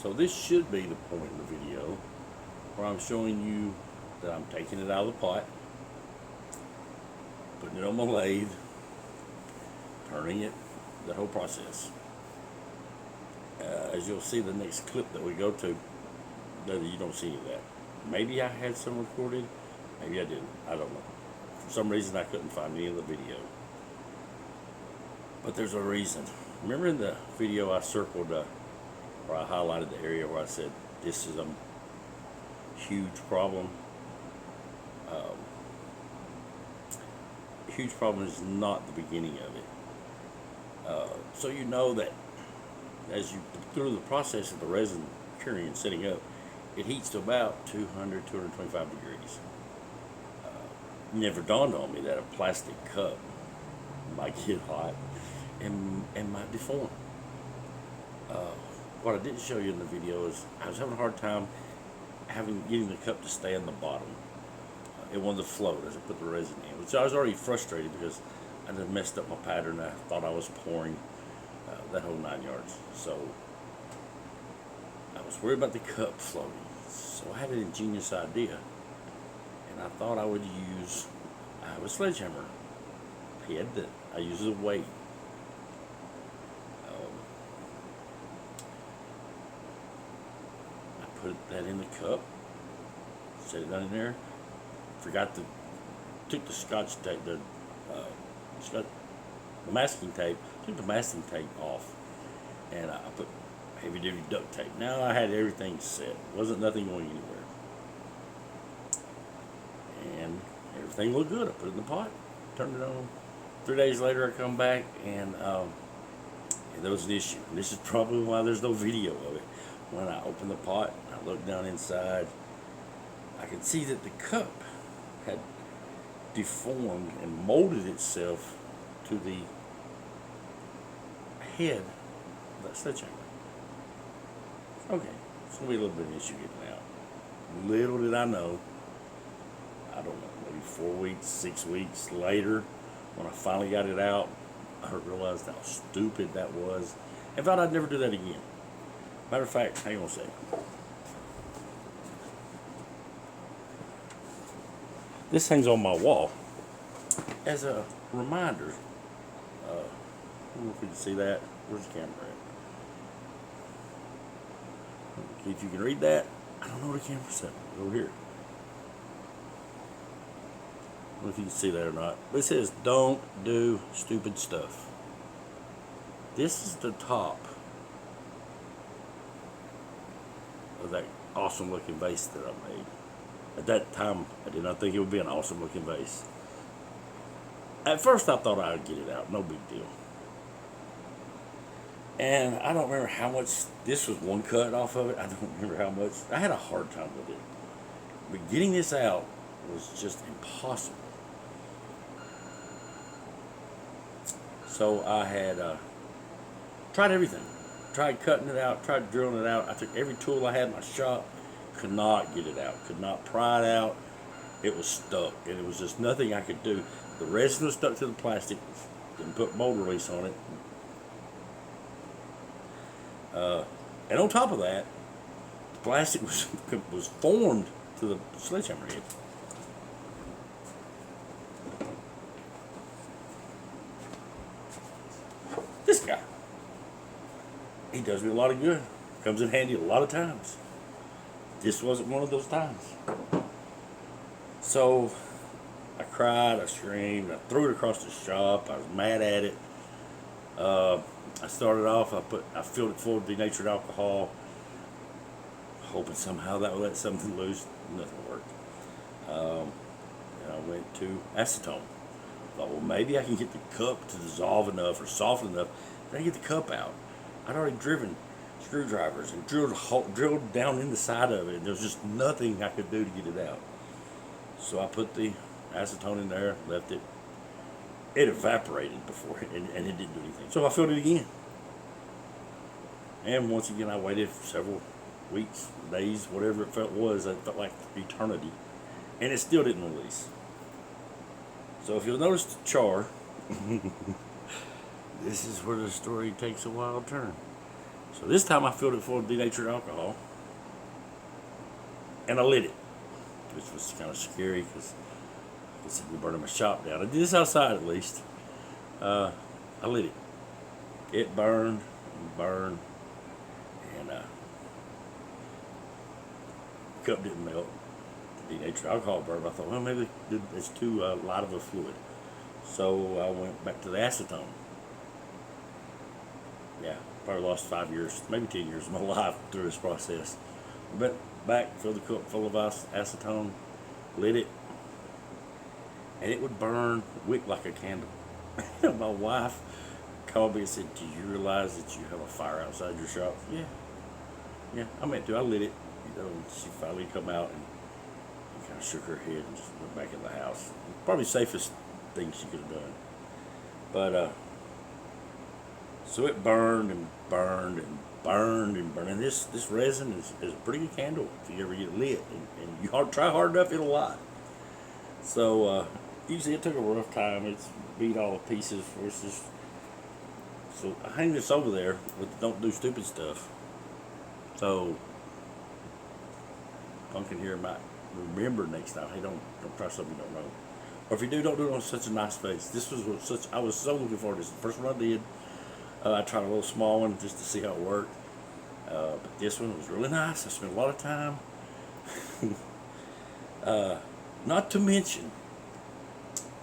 So this should be the point in the video where I'm showing you that I'm taking it out of the pot, putting it on my lathe, turning it, the whole process. As you'll see the next clip that we go to, you don't see any of that. Maybe I had some recorded, maybe I didn't, I don't know. For some reason I couldn't find any of the video. But there's a reason. Remember in the video I circled, where I highlighted the area where I said this is a huge problem? Huge problem is not the beginning of it. So you know that as you through the process of the resin curing and setting up, it heats to about 200, 225 degrees. Never dawned on me that a plastic cup might get hot and might deform. What I didn't show you in the video is I was having a hard time getting the cup to stay on the bottom. It wanted to float as I put the resin in, which I was already frustrated because I just messed up my pattern. I thought I was pouring that whole 9 yards. So I was worried about the cup floating. So I had an ingenious idea, and I thought I would use a sledgehammer head that I use as a weight. I put that in the cup, set it down in there. Took the scotch tape, the masking tape, took the masking tape off, and I put heavy duty duct tape. Now I had everything set. Wasn't nothing going anywhere. And everything looked good. I put it in the pot, turned it on. 3 days later I come back and there was an issue. And this is probably why there's no video of it. When I opened the pot, I looked down inside, I could see that the cup had deformed and molded itself to the head of that sledgehammer. Okay, it's going to be a little bit of an issue getting out. Little did I know, I don't know, maybe 4 weeks, 6 weeks later, when I finally got it out, I realized how stupid that was and thought I'd never do that again. Matter of fact, hang on a second. This hangs on my wall as a reminder. I don't know if you can see that. Where's the camera at? If you can read that, I don't know where the camera's at. Over here. I don't know if you can see that or not. But it says, don't do stupid stuff. This is the top of that awesome looking vase that I made. At that time, I did not think it would be an awesome looking vase. At first I thought I would get it out, no big deal. And I don't remember how much, this was one cut off of it, I don't remember how much. I had a hard time with it. But getting this out was just impossible. So I had tried everything. Tried cutting it out, tried drilling it out. I took every tool I had in my shop, could not get it out, could not pry it out. It was stuck, and it was just nothing I could do. The resin was stuck to the plastic, didn't put mold release on it. And on top of that, the plastic was formed to the sledgehammer head. This guy, he does me a lot of good. Comes in handy a lot of times. This wasn't one of those times. So I cried, I screamed, I threw it across the shop. I was mad at it. I started off, I filled it full of denatured alcohol, hoping somehow that would let something loose. Nothing worked. And I went to acetone. Thought, well, maybe I can get the cup to dissolve enough or soften enough that I get the cup out. I'd already driven screwdrivers and drilled down in the side of it, and there was just nothing I could do to get it out. So I put the acetone in there, left it. It evaporated before it, and it didn't do anything. So I filled it again. And once again, I waited for several weeks, days, whatever it felt like eternity. And it still didn't release. So if you'll notice the char, this is where the story takes a wild turn. So this time I filled it full of denatured alcohol, and I lit it, which was kind of scary because I said we're burning my shop down. I did this outside at least. I lit it. It burned and burned, and the cup didn't melt. The denatured alcohol burned. I thought, well, maybe it's too light of a fluid. So I went back to the acetone. Yeah, probably lost 5 years, maybe 10 years of my life through this process. Went back, filled the cup full of acetone, lit it, and it would burn, wick like a candle. My wife called me and said, "Do you realize that you have a fire outside your shop?" Yeah, I meant to. I lit it. She finally come out and kind of shook her head and just went back in the house. Probably the safest thing she could have done. But so it burned and burned and burned and burned. And this resin is a pretty good candle if you ever get it lit. And you try hard enough, it'll light. So usually it took a rough time. It's beat all the pieces for us. So I hang this over there with the don't do stupid stuff. So Pumpkin here might remember next time. Hey, don't try something you don't know. Or if you do, don't do it on such a nice face. This was I was so looking forward to this. The first one I did. I tried a little small one just to see how it worked. But this one was really nice. I spent a lot of time. Not to mention,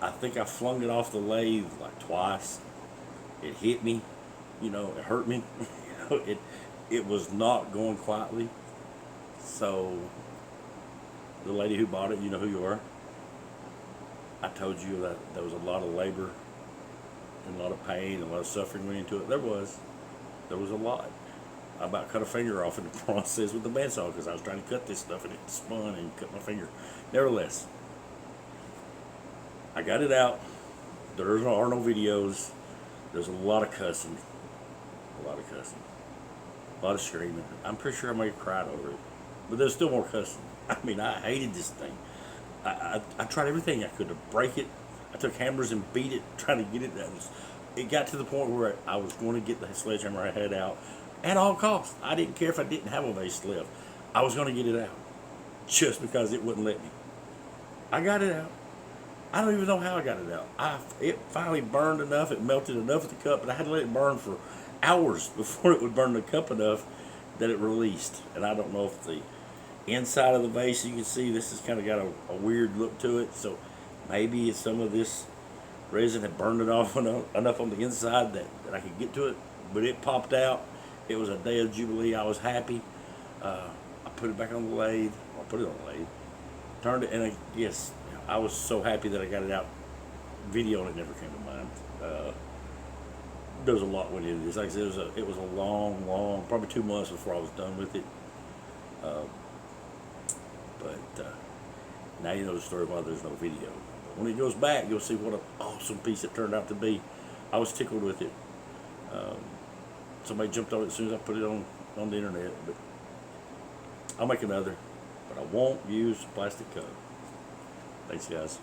I think I flung it off the lathe like twice. It hit me, it hurt me. It was not going quietly. So the lady who bought it, you know who you are. I told you that there was a lot of labor and a lot of pain and a lot of suffering went into it. There was a lot. I about cut a finger off in the process with the bandsaw because I was trying to cut this stuff and it spun and cut my finger. Nevertheless, I got it out. There are no videos. There's a lot of cussing. A lot of screaming. I'm pretty sure I may have cried over it. But there's still more cussing. I mean, I hated this thing. I tried everything I could to break it. I took hammers and beat it, trying to get it down. It got to the point where I was going to get the sledgehammer I had out at all costs. I didn't care if I didn't have a vase left. I was going to get it out just because it wouldn't let me. I got it out. I don't even know how I got it out. It finally burned enough. It melted enough of the cup, but I had to let it burn for hours before it would burn the cup enough that it released. And I don't know if the inside of the vase, you can see this has kind of got a weird look to it. So maybe some of this resin had burned it off enough on the inside that I could get to it. But it popped out. It was a day of jubilee. I was happy. I put it back on the lathe. I put it on the lathe. Turned it, and yes, I was so happy that I got it out. Video on it never came to mind. There was a lot went into this. Like I said, it was a long, probably 2 months before I was done with it. But now you know the story why there's no video. When it goes back, you'll see what an awesome piece it turned out to be. I was tickled with it. Somebody jumped on it as soon as I put it on the internet. But I'll make another. But I won't use plastic cup. Thanks, guys.